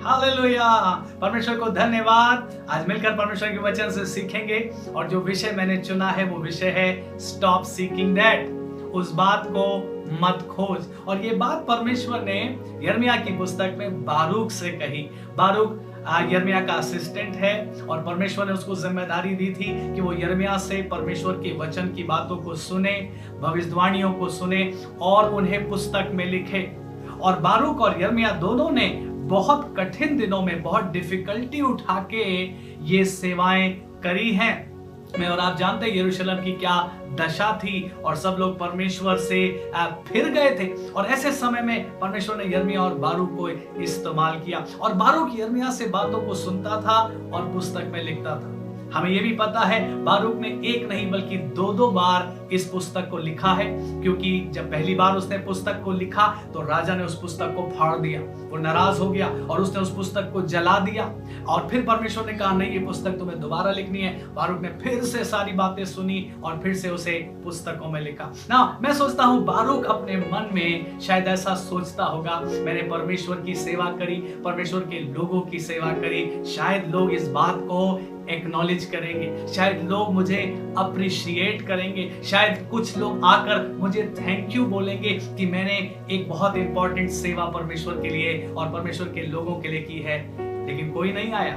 Hallelujah, परमेश्वर को धन्यवाद। आज मिलकर परमेश्वर के वचन से सीखेंगे और जो विषय मैंने चुना है वो विषय है स्टॉप सीकिंग दैट, उस बात को मत खोज। और ये बात परमेश्वर ने यिर्मयाह की पुस्तक में बारूक से कही। बारूक यिर्मयाह का असिस्टेंट है और परमेश्वर ने उसको जिम्मेदारी दी थी कि वो यिर्मयाह से परमेश्वर के वचन की बातों को सुने, भविष्यवाणियों को सुने और उन्हें पुस्तक में लिखे। और बारूक और यिर्मयाह दोनों ने बहुत कठिन दिनों में बहुत डिफिकल्टी उठा के ये सेवाएं करी हैं। मैं और आप जानते हैं यरूशलेम की क्या दशा थी और सब लोग परमेश्वर से फिर गए थे। और ऐसे समय में परमेश्वर ने यिर्मयाह और बारूक को इस्तेमाल किया और बारूक यिर्मयाह से बातों को सुनता था और पुस्तक में लिखता था। हमें यह भी पता है बारूक ने एक नहीं बल्कि दो बार इस पुस्तक को लिखा है, क्योंकि जब पहली बार उसने पुस्तक को लिखा तो राजा ने उस पुस्तक को फाड़ दिया, वो नाराज हो गया और उसने उस पुस्तक को जला दिया। और फिर परमेश्वर ने कहा नहीं, ये पुस्तक तुम्हें दोबारा लिखनी है। बारूक ने फिर से सारी बातें सुनी और फिर से उसे पुस्तकों में लिखा ना। मैं सोचता हूँ बारूक अपने मन में शायद ऐसा सोचता होगा, मैंने परमेश्वर की सेवा करी, परमेश्वर के लोगों की सेवा करी, शायद लोग इस बात को एक्नॉलेज करेंगे, शायद लोग मुझे अप्रिशिएट करेंगे, शायद कुछ लोग आकर मुझे थैंक यू बोलेंगे कि मैंने एक बहुत इंपॉर्टेंट सेवा परमेश्वर के लिए और परमेश्वर के लोगों के लिए की है। लेकिन कोई नहीं आया,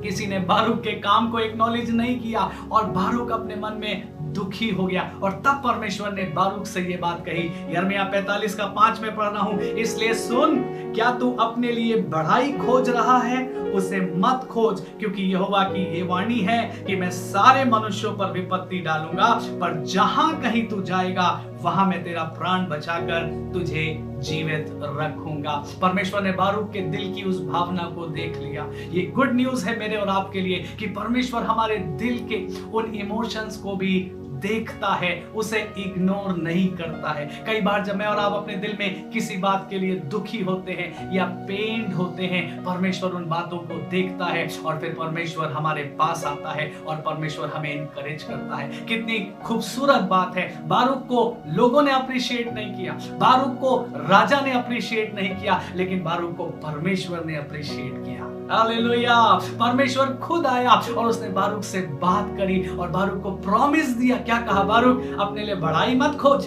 किसी ने बारूक के काम को एक्नॉलेज नहीं किया और बारूक अपने मन में दुखी हो गया। और तब परमेश्वर ने बारूक से ये बात कही। यिर्मयाह 45 का 5 में पढ़ रहा हूं, इसलिए सुन, क्या तू अपने लिए बढ़ाई खोज रहा है? उसे मत खोज, क्योंकि यहोवा की ये वाणी है कि मैं सारे मनुष्यों पर विपत्ति डालूंगा, पर जहां कहीं तू जाएगा वहां मैं तेरा प्राण बचाकर तुझे जीवित रखूंगा। परमेश्वर ने बारूक के दिल की उस भावना को देख लिया। ये गुड न्यूज है मेरे और आपके लिए कि परमेश्वर हमारे दिल के उन इमोशंस को भी देखता है, उसे इग्नोर नहीं करता है। कई बार जब मैं और आप अपने दिल में किसी बात के लिए दुखी होते हैं या पेन्ड होते हैं, परमेश्वर उन बातों को देखता है और फिर परमेश्वर हमारे पास आता है और परमेश्वर हमें इनकरेज करता है। कितनी खूबसूरत बात है। बारूक को लोगों ने अप्रिशिएट नहीं किया, बारूक को राजा ने अप्रिशिएट नहीं किया, लेकिन बारूक को परमेश्वर ने अप्रिशिएट किया। हालेलुया, परमेश्वर खुद आया और उसने बारूक से बात करी और बारूक को प्रॉमिस दिया। क्या कहा बारूक? अपने लिए बड़ाई मत खोज,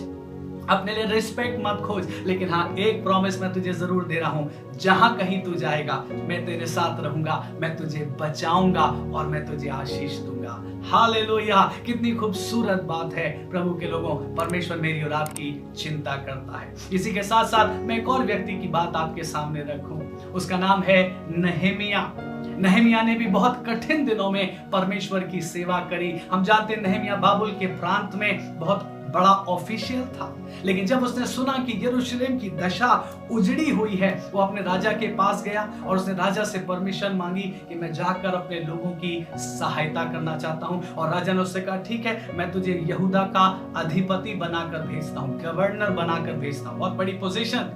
अपने लिए रिस्पेक्ट मत खोज, लेकिन हाँ, एक प्रॉमिस मैं तुझे जरूर दे रहा हूं, जहां कहीं तू जाएगा मैं तेरे साथ रहूंगा, मैं तुझे बचाऊंगा और मैं तुझे आशीष दूंगा। हालेलुया, कितनी खूबसूरत बात है। प्रभु के लोगों, परमेश्वर मेरी और आपकी चिंता करता है। इसी के साथ साथ मैं एक और व्यक्ति की बात आपके सामने रखूं, उसका नाम है नहमिया। नहमिया ने भी बहुत कठिन दिनों में परमेश्वर की सेवा करी। हम जानते हैं नहमिया बाबुल के प्रांत में बहुत बड़ा ऑफिशियल था, लेकिन जब उसने सुना कि यरूशलेम की दशा उजड़ी हुई है, वो अपने राजा के पास गया और उसने राजा से परमिशन मांगी कि मैं जाकर अपने लोगों की सहायता करना चाहता हूं। और राजा ने उससे कहा ठीक है, मैं तुझे यहूदा का अधिपति बनाकर भेजता हूं, गवर्नर बनाकर भेजता हूं। बहुत बड़ी पोजीशन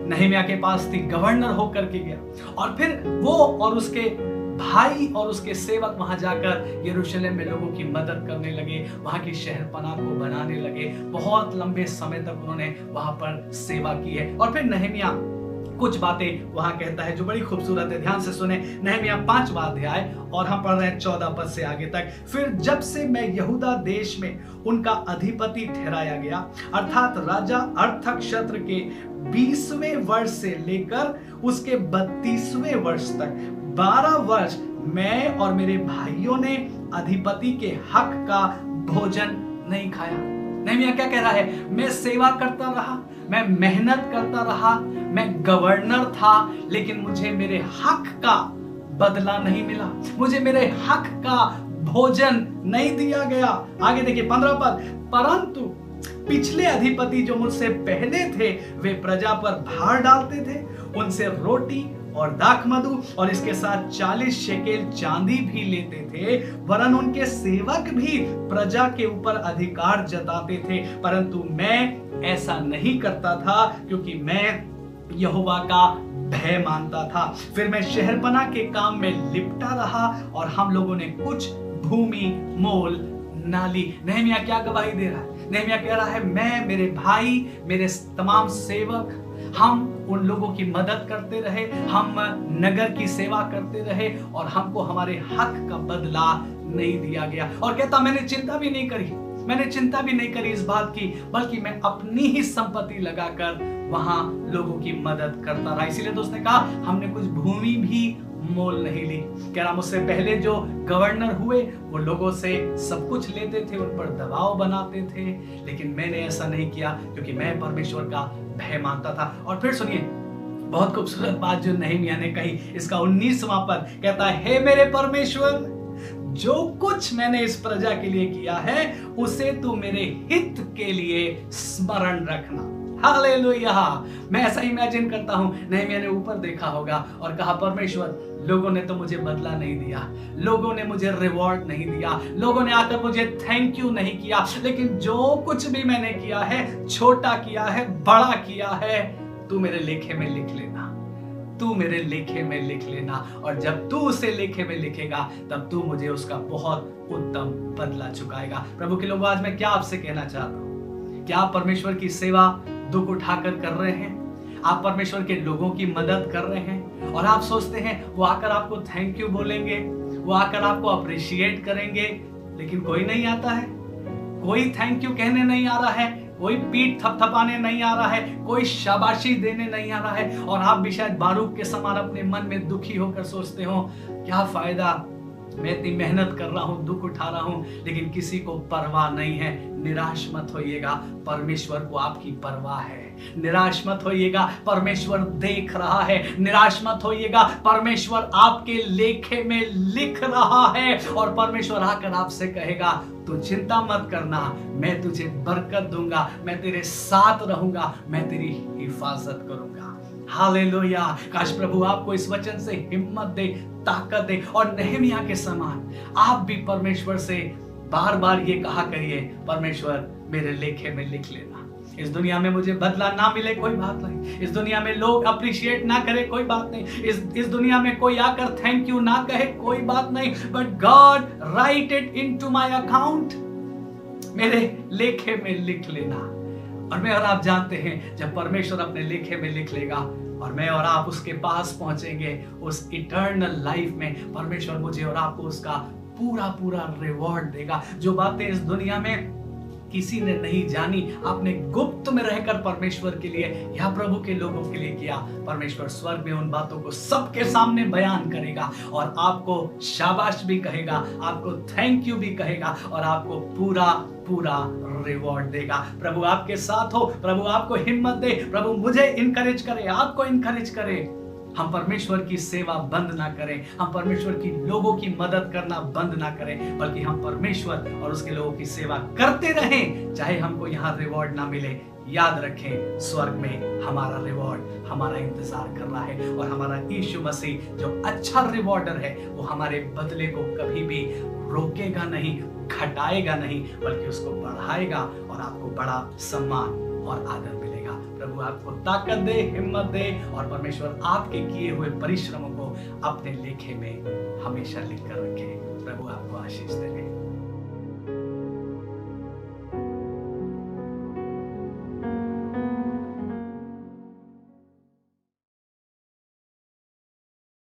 नहमिया के पास थी, गवर्नर होकर के गया। और फिर वो और उसके भाई और उसके सेवक वहां जाकर यरूशलेम में लोगों की मदद करने लगे, वहां की शहरपनाह को बनाने लगे। बहुत लंबे समय तक उन्होंने वहां पर सेवा की है। और फिर नहमिया कुछ बातें वहां कहता है जो बड़ी खूबसूरत है, ध्यान से सुने। नहमिया 5वां अध्याय और हम पढ़ रहे हैं 14 पद से आगे तक। फिर जब से मैं यहूदा देश में उनका अधिपति ठहराया गया, अर्थात राजा अर्थक्षेत्र के 20वें वर्ष से लेकर उसके 32वें वर्ष तक 12 वर्ष मैं और मेरे भाइयों ने अधिपति के हक का भोजन नहीं खाया। नहमिया क्या कह रहा है? मैं सेवा करता रहा, मैं मेहनत करता रहा, मैं गवर्नर था, लेकिन मुझे मेरे हक का बदला नहीं मिला, मुझे मेरे हक का भोजन नहीं दिया गया। आगे देखिए 15 पद, परंतु पिछले अधिपति जो मुझसे पहले थे वे प्रजा पर भार डालते थे, उनसे रोटी और दाख मधु और इसके साथ 40 शेकेल चांदी भी लेते थे, वरन उनके सेवक भी प्रजा के ऊपर अधिकार जताते थे। परंतु मैं ऐसा नहीं करता था, क्योंकि मैं यहोवा का भय मानता था। फिर मैं शहरपनाह के काम में लिपटा रहा और हम लोगों ने कुछ भूमि मोल ना ली। नहमिया क्या गवाही दे रहा है? नहमिया कह रहा है मैं, मेरे भाई, मेरे तमाम सेवक हम उन लोगों की मदद करते रहे, हम नगर की सेवा करते रहे और हमको हमारे हक का बदला नहीं दिया गया। और कहता मैंने चिंता भी नहीं करी इस बात की, बल्कि मैं अपनी ही संपत्ति लगाकर वहां लोगों की मदद करता रहा। इसीलिए तो उसने कहा हमने कुछ भूमि भी मोल नहीं ली। कह रहा मुझसे पहले जो गवर्नर हुए वो लोगों से सब कुछ लेते थे, उन पर दबाव बनाते थे, लेकिन मैंने ऐसा नहीं किया क्योंकि मैं परमेश्वर का भय मानता था। और फिर सुनिए बहुत खूबसूरत बात जो नहम्याह ने कही, इसका 19वां पद कहता है, हे मेरे परमेश्वर, जो कुछ मैंने इस प्रजा के लिए किया है उसे तू मेरे हित के लिए स्मरण रखना। हालेलुया। मैं ऐसा इमेजिन करता हूं, नहम्याह ने ऊपर देखा होगा और कहा परमेश्वर, लोगों ने तो मुझे बदला नहीं दिया, लोगों ने मुझे रिवॉर्ड नहीं दिया, लोगों ने आकर मुझे थैंक यू नहीं किया, लेकिन जो कुछ भी मैंने किया है, छोटा किया है, बड़ा किया है, तू मेरे लेखे में लिख लेना, तू मेरे लेखे में लिख लेना। और जब तू उसे लेखे में लिखेगा तब तू मुझे उसका बहुत उत्तम बदला चुकाएगा। प्रभु के लोगों, आज मैं क्या आपसे कहना चाहता हूं, क्या आप परमेश्वर की सेवा दुख उठाकर कर रहे हैं? आप परमेश्वर के लोगों की मदद कर रहे हैं और आप सोचते हैं वो आकर आपको थैंक यू बोलेंगे, वो आकर आपको अप्रिशिएट करेंगे, लेकिन कोई नहीं आता है, कोई थैंक यू कहने नहीं आ रहा है, कोई पीठ थपथपाने नहीं आ रहा है, कोई शाबाशी देने नहीं आ रहा है। और आप भी शायद बारूक के समान अपने मन में दुखी होकर सोचते हो, क्या फायदा, मैं इतनी मेहनत कर रहा हूं, दुख उठा रहा हूं, लेकिन किसी को परवाह नहीं है। निराश मत होइएगा, परमेश्वर को आपकी परवाह है। निराश मत होइएगा, परमेश्वर देख रहा है। निराश मत होइएगा, परमेश्वर आपके लेखे में लिख रहा है। और परमेश्वर आकर आपसे कहेगा, तू चिंता मत करना, मैं तुझे बरकत दूंगा, मैं तेरे साथ रहूंगा, मैं तेरी हिफाजत करूंगा। हालेलुया। काश प्रभु आपको इस वचन से हिम्मत दे, ताकत दे और नहम्याह के समान आप भी परमेश्वर से बार बार ये कहा करिए, परमेश्वर मेरे लेखे में लिख लेना। इस दुनिया में मुझे बदला ना मिले कोई बात नहीं, इस दुनिया में लोग अप्रिशिएट ना करे कोई बात नहीं, इस दुनिया में कोई आकर थैंक यू ना कहे कोई बात नहीं, but God right it into my account, मेरे लेखे में लिख लेना। और मैं और आप जानते हैं, जब परमेश्वर अपने लेखे में लिख लेगा और मैं और आप उसके पास पहुंचेंगे, उस इटर्नल लाइफ में परमेश्वर मुझे और आपको उसका पूरा पूरा रिवॉर्ड देगा। जो बातें इस दुनिया में किसी ने नहीं जानी, आपने गुप्त में रहकर परमेश्वर के लिए या प्रभु के लोगों के लिए किया, परमेश्वर स्वर्ग में उन बातों को सबके सामने बयान करेगा और आपको शाबाश भी कहेगा, आपको थैंक यू भी कहेगा और आपको पूरा पूरा रिवॉर्ड देगा। प्रभु आपके साथ हो, प्रभु आपको हिम्मत दे, प्रभु मुझे इनकरेज करे, आपको इनकरेज करे। हम परमेश्वर की सेवा बंद ना करें, हम परमेश्वर की लोगों की मदद करना बंद ना करें, बल्कि हम परमेश्वर और उसके लोगों की सेवा करते रहें, चाहे हमको यहाँ रिवॉर्ड ना मिले। याद रखें, स्वर्ग में हमारा रिवॉर्ड हमारा इंतजार कर रहा है और हमारा यीशु मसीह जो अच्छा रिवॉर्डर है, वो हमारे बदले को कभी भी रोकेगा नहीं, घटाएगा नहीं, बल्कि उसको बढ़ाएगा और आपको बड़ा सम्मान और आदर मिलेगा। प्रभु आपको ताकत दे, हिम्मत दे और परमेश्वर आपके किए हुए परिश्रमों को अपने लेखे में हमेशा लिख कर रखे। प्रभु आपको आशीष दे।